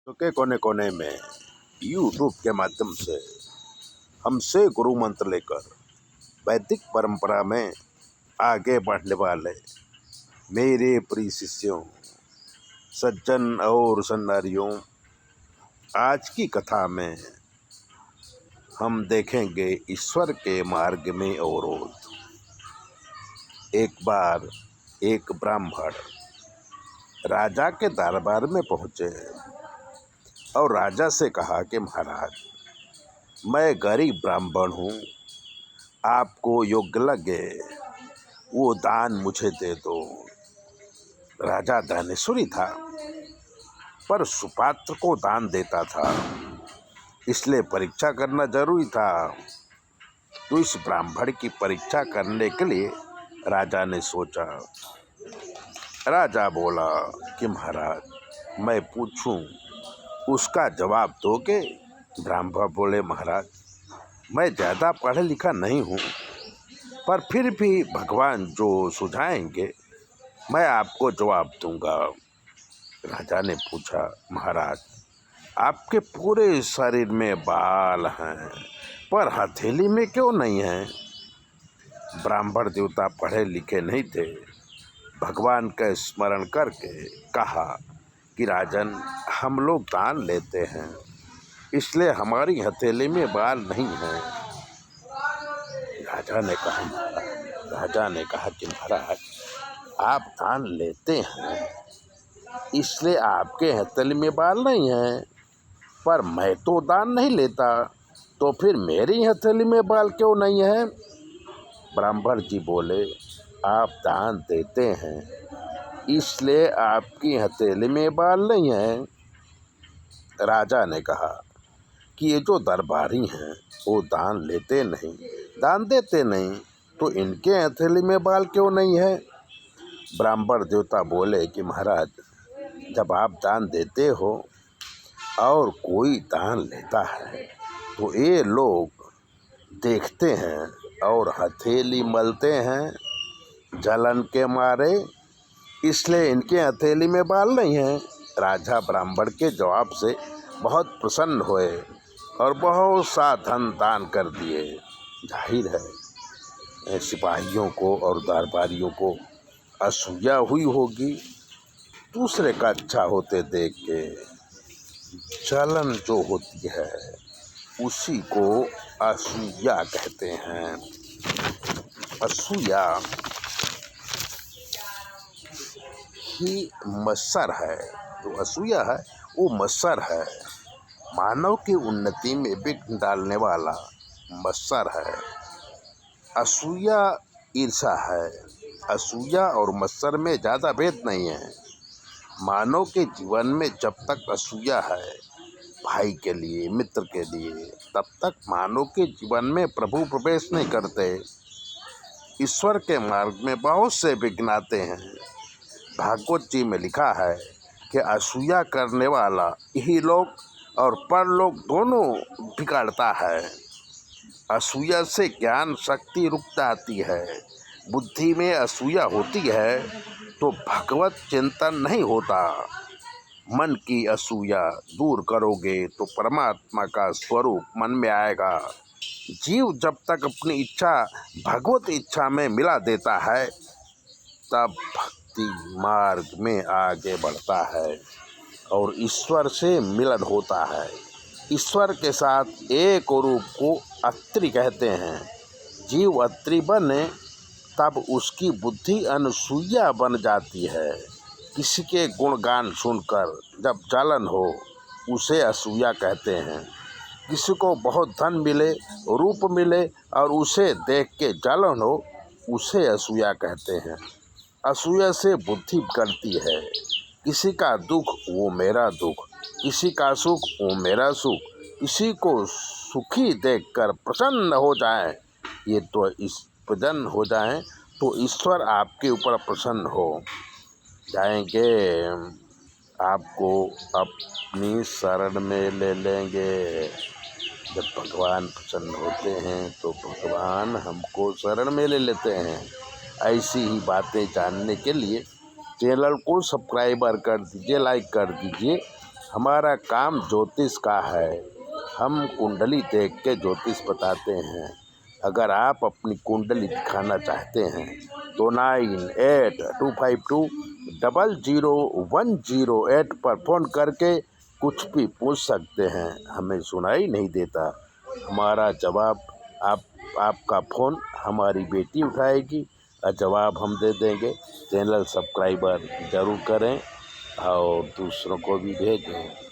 तो के कोने कोने में यूट्यूब के माध्यम से हमसे गुरु मंत्र लेकर वैदिक परंपरा में आगे बढ़ने वाले मेरे प्रिय शिष्यों, सज्जन और सन्नारियों, आज की कथा में हम देखेंगे ईश्वर के मार्ग में अवरोध। एक बार एक ब्राह्मण राजा के दरबार में पहुँचे और राजा से कहा कि महाराज, मैं गरीब ब्राह्मण हूँ, आपको योग्य लगे वो दान मुझे दे दो। राजा दानेश्वरी था पर सुपात्र को दान देता था, इसलिए परीक्षा करना जरूरी था। तो इस ब्राह्मण की परीक्षा करने के लिए राजा ने सोचा। राजा बोला कि महाराज, मैं पूछूं उसका जवाब दोगे? ब्राह्मण बोले, महाराज, मैं ज़्यादा पढ़ा लिखा नहीं हूँ, पर फिर भी भगवान जो सुझाएंगे मैं आपको जवाब दूंगा। राजा ने पूछा, महाराज, आपके पूरे शरीर में बाल हैं पर हथेली में क्यों नहीं है? ब्राह्मण देवता पढ़े लिखे नहीं थे। भगवान का स्मरण करके कहा कि राजन, हम लोग दान लेते हैं, इसलिए हमारी हथेली में बाल नहीं है। राजा ने कहा कि महाराज, आप दान लेते हैं इसलिए आपके हथेली में बाल नहीं है, पर मैं तो दान नहीं लेता, तो फिर मेरी हथेली में बाल क्यों नहीं है? ब्राह्मण जी बोले, आप दान देते हैं इसलिए आपकी हथेली में बाल नहीं है। राजा ने कहा कि ये जो दरबारी हैं वो दान लेते नहीं, दान देते नहीं, तो इनके हथेली में बाल क्यों नहीं है? ब्राह्मण देवता बोले कि महाराज, जब आप दान देते हो और कोई दान लेता है तो ये लोग देखते हैं और हथेली मलते हैं जलन के मारे, इसलिए इनके हथेली में बाल नहीं है। राजा ब्राह्मण के जवाब से बहुत प्रसन्न हुए और बहुत सा धन दान कर दिए। जाहिर है सिपाहियों को और दरबारियों को असूया हुई होगी, दूसरे का अच्छा होते देख के। जलन जो होती है उसी को असूया कहते हैं। असूया ही मत्सर है, जो असूया है वो मत्सर है, मानव की उन्नति में विघ्न डालने वाला मत्सर है। असूया ईर्षा है। असूया और मत्सर में ज़्यादा भेद नहीं है। मानव के जीवन में जब तक असूया है भाई के लिए, मित्र के लिए, तब तक मानव के जीवन में प्रभु प्रवेश नहीं करते। ईश्वर के मार्ग में बहुत से विघ्न आते हैं। भागवत जी में लिखा है कि असूया करने वाला यही लोग और परलोक दोनों बिगाड़ता है। असूया से ज्ञान शक्ति रुक जाती है। बुद्धि में असूया होती है तो भगवत चिंतन नहीं होता। मन की असूया दूर करोगे तो परमात्मा का स्वरूप मन में आएगा। जीव जब तक अपनी इच्छा भगवत इच्छा में मिला देता है तब भक्ति मार्ग में आगे बढ़ता है और ईश्वर से मिलन होता है। ईश्वर के साथ एक रूप को अत्रि कहते हैं। जीव अत्रि बने तब उसकी बुद्धि अनसूया बन जाती है। किसी के गुणगान सुनकर जब जलन हो उसे असूया कहते हैं। किसी को बहुत धन मिले, रूप मिले और उसे देख के जलन हो, उसे असूया कहते हैं। असूया से बुद्धि बिगड़ती है। किसी का दुख वो मेरा दुख, किसी का सुख वो मेरा सुख, किसी को सुखी देखकर प्रसन्न हो जाए, ये तो प्रसन्न हो जाए तो ईश्वर आपके ऊपर प्रसन्न हो जाएंगे, आपको अपनी शरण में ले लेंगे। जब भगवान प्रसन्न होते हैं तो भगवान हमको शरण में ले लेते हैं। ऐसी ही बातें जानने के लिए चैनल को सब्सक्राइबर कर दीजिए, लाइक कर दीजिए हमारा काम ज्योतिष का है। हम कुंडली देख के ज्योतिष बताते हैं। अगर आप अपनी कुंडली दिखाना चाहते हैं तो 9825200108 पर फ़ोन करके कुछ भी पूछ सकते हैं। हमें सुनाई नहीं देता। हमारा जवाब आपका फ़ोन हमारी बेटी उठाएगी और जवाब हम दे देंगे। चैनल सब्सक्राइबर ज़रूर करें और दूसरों को भी भेजें।